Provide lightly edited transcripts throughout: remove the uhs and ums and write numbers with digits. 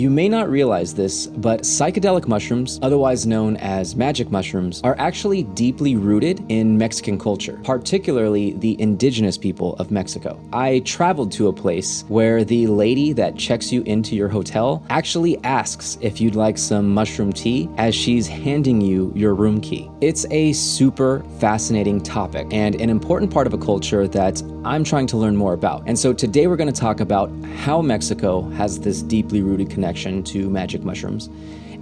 You may not realize this, but psychedelic mushrooms, otherwise known as magic mushrooms, are actually deeply rooted in Mexican culture, particularly the indigenous people of Mexico. I traveled to a place where the lady that checks you into your hotel actually asks if you'd like some mushroom tea as she's handing you your room key. It's a super fascinating topic and an important part of a culture that I'm trying to learn more about. And so today we're going to talk about how Mexico has this deeply rooted connection to magic mushrooms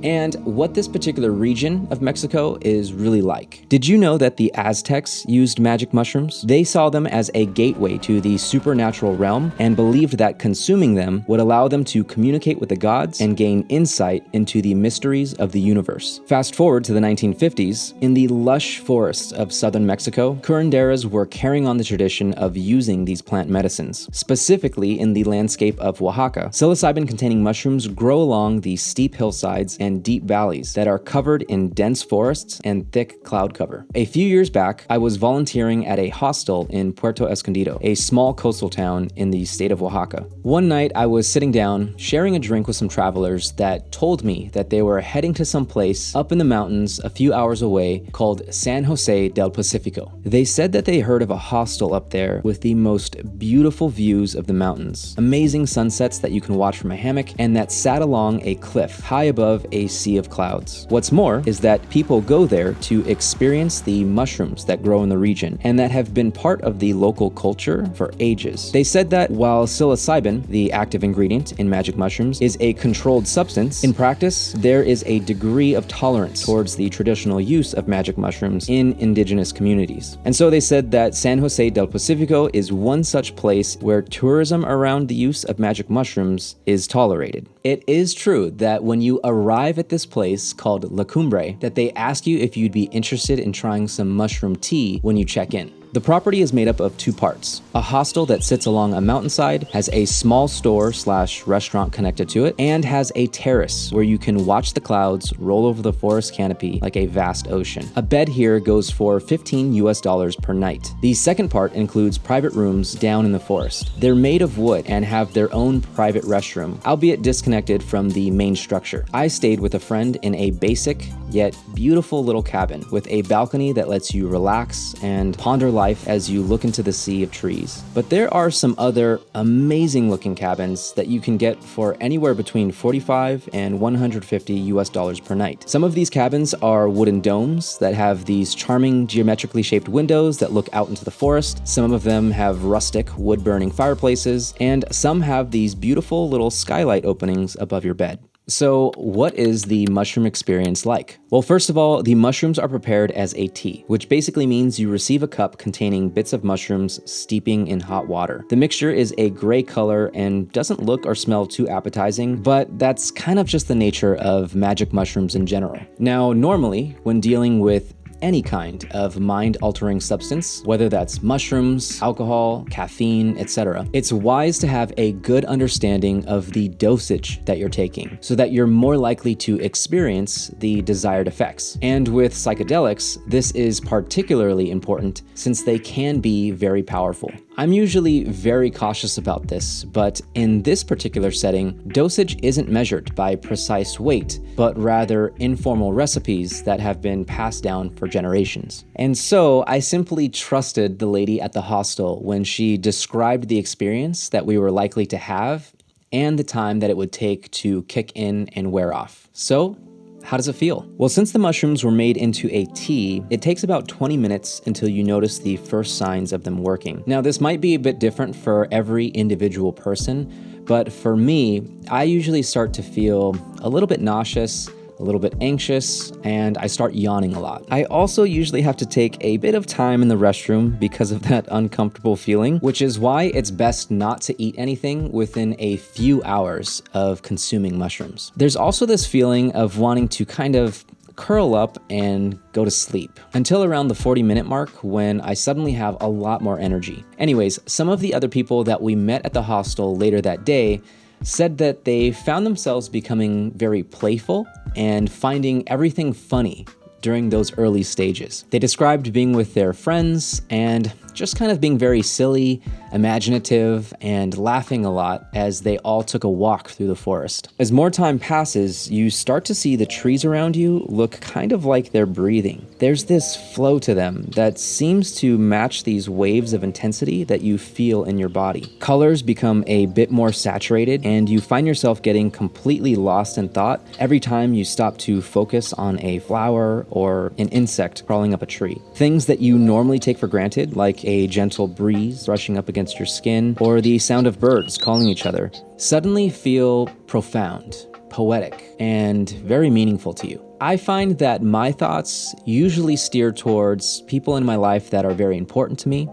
and what this particular region of Mexico is really like. Did you know that the Aztecs used magic mushrooms? They saw them as a gateway to the supernatural realm and believed that consuming them would allow them to communicate with the gods and gain insight into the mysteries of the universe. Fast forward to the 1950s, in the lush forests of southern Mexico, curanderas were carrying on the tradition of using these plant medicines. Specifically in the landscape of Oaxaca, psilocybin-containing mushrooms grow along the steep hillsides and deep valleys that are covered in dense forests and thick cloud cover. A few years back, I was volunteering at a hostel in Puerto Escondido, a small coastal town in the state of Oaxaca. One night, I was sitting down, sharing a drink with some travelers that told me that they were heading to some place up in the mountains a few hours away called San Jose del Pacifico. They said that they heard of a hostel up there with the most beautiful views of the mountains, amazing sunsets that you can watch from a hammock, and that sat along a cliff high above a sea of clouds. What's more is that people go there to experience the mushrooms that grow in the region and that have been part of the local culture for ages. They said that while psilocybin, the active ingredient in magic mushrooms, is a controlled substance, in practice, there is a degree of tolerance towards the traditional use of magic mushrooms in indigenous communities. And so they said that San Jose del Pacifico is one such place where tourism around the use of magic mushrooms is tolerated. It is true that when you arrive at this place called La Cumbre, that they ask you if you'd be interested in trying some mushroom tea when you check in. The property is made up of two parts. A hostel that sits along a mountainside, has a small store/restaurant connected to it, and has a terrace where you can watch the clouds roll over the forest canopy like a vast ocean. A bed here goes for $15 per night. The second part includes private rooms down in the forest. They're made of wood and have their own private restroom, albeit disconnected from the main structure. I stayed with a friend in a basic yet beautiful little cabin with a balcony that lets you relax and ponder life as you look into the sea of trees. But there are some other amazing looking cabins that you can get for anywhere between $45 and $150 per night. Some of these cabins are wooden domes that have these charming geometrically shaped windows that look out into the forest. Some of them have rustic wood-burning fireplaces, and some have these beautiful little skylight openings above your bed. So what is the mushroom experience like? Well, first of all, the mushrooms are prepared as a tea, which basically means you receive a cup containing bits of mushrooms steeping in hot water. The mixture is a gray color and doesn't look or smell too appetizing, but that's kind of just the nature of magic mushrooms in general. Now, normally, when dealing with any kind of mind-altering substance, whether that's mushrooms, alcohol, caffeine, etc., it's wise to have a good understanding of the dosage that you're taking so that you're more likely to experience the desired effects. And with psychedelics, this is particularly important since they can be very powerful. I'm usually very cautious about this, but in this particular setting, dosage isn't measured by precise weight, but rather informal recipes that have been passed down for generations. And so I simply trusted the lady at the hostel when she described the experience that we were likely to have and the time that it would take to kick in and wear off. So, how does it feel? Well, since the mushrooms were made into a tea, it takes about 20 minutes until you notice the first signs of them working. Now, this might be a bit different for every individual person, but for me, I usually start to feel a little bit nauseous, a little bit anxious, and I start yawning a lot. I also usually have to take a bit of time in the restroom because of that uncomfortable feeling, which is why it's best not to eat anything within a few hours of consuming mushrooms. There's also this feeling of wanting to kind of curl up and go to sleep until around the 40-minute mark when I suddenly have a lot more energy. Anyways, some of the other people that we met at the hostel later that day said that they found themselves becoming very playful and finding everything funny during those early stages. They described being with their friends and just kind of being very silly, imaginative, and laughing a lot as they all took a walk through the forest. As more time passes, you start to see the trees around you look kind of like they're breathing. There's this flow to them that seems to match these waves of intensity that you feel in your body. Colors become a bit more saturated, and you find yourself getting completely lost in thought every time you stop to focus on a flower or an insect crawling up a tree. Things that you normally take for granted, like a gentle breeze brushing up against your skin or the sound of birds calling each other, suddenly feel profound, poetic, and very meaningful to you. I find that my thoughts usually steer towards people in my life that are very important to me,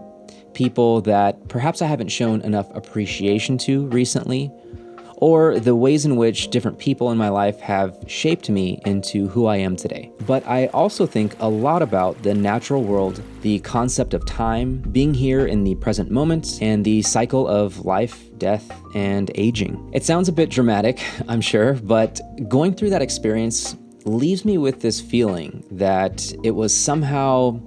people that perhaps I haven't shown enough appreciation to recently, or the ways in which different people in my life have shaped me into who I am today. But I also think a lot about the natural world, the concept of time, being here in the present moment, and the cycle of life, death, and aging. It sounds a bit dramatic, I'm sure, but going through that experience leaves me with this feeling that it was somehow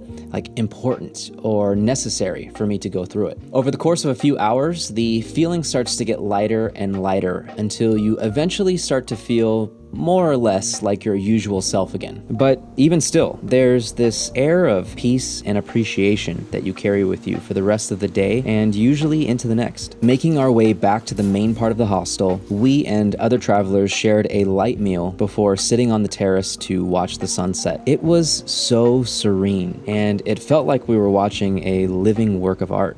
important or necessary for me to go through it. Over the course of a few hours, the feeling starts to get lighter and lighter until you eventually start to feel more or less like your usual self again. But even still, there's this air of peace and appreciation that you carry with you for the rest of the day and usually into the next. Making our way back to the main part of the hostel, we and other travelers shared a light meal before sitting on the terrace to watch the sunset. It was so serene, and it felt like we were watching a living work of art.